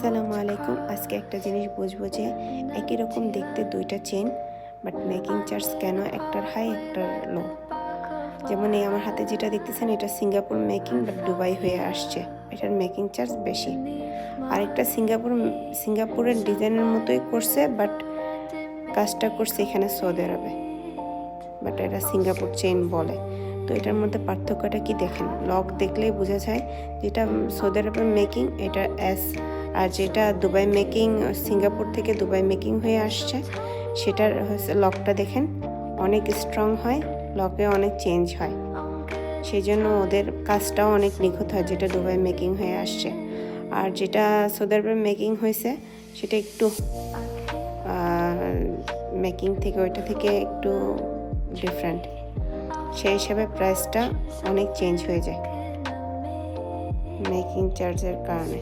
আসসালামু আলাইকুম। আজকে একটা জিনিস বুঝবো যে একই রকম দেখতে দুইটা চেন, বাট মেকিং চার্জ কেন একটার হাই একটার লো। যেমন এই আমার হাতে যেটা দেখতেছেন এটা সিঙ্গাপুর মেকিং, বাট দুবাই হয়ে আসছে, এটার মেকিং চার্জ বেশি। আরেকটা সিঙ্গাপুরের ডিজাইনের মতোই করছে, বাট কাজটা করছে এখানে সৌদি আরবে, বাট এটা সিঙ্গাপুর চেন বলে। তো এটার মধ্যে পার্থক্যটা কি দেখেন, লক দেখলেই বোঝা যায় যেটা সৌদি আরবের মেকিং এটা এস, আর যেটা দুবাই মেকিং সিঙ্গাপুর থেকে দুবাই মেকিং হয়ে আসছে সেটার হচ্ছে লকটা দেখেন অনেক স্ট্রং হয়, লকে অনেক চেঞ্জ হয়, সেই জন্য ওদের কাজটাও অনেক নিখুঁত হয় যেটা দুবাই মেকিং হয়ে আসছে। আর যেটা সৌদি আরবের মেকিং হয়েছে সেটা একটু মেকিং থেকে ওইটা থেকে একটু ডিফারেন্ট, সেই হিসাবে প্রাইসটা অনেক চেঞ্জ হয়ে যায় মেকিং চার্জের কারণে।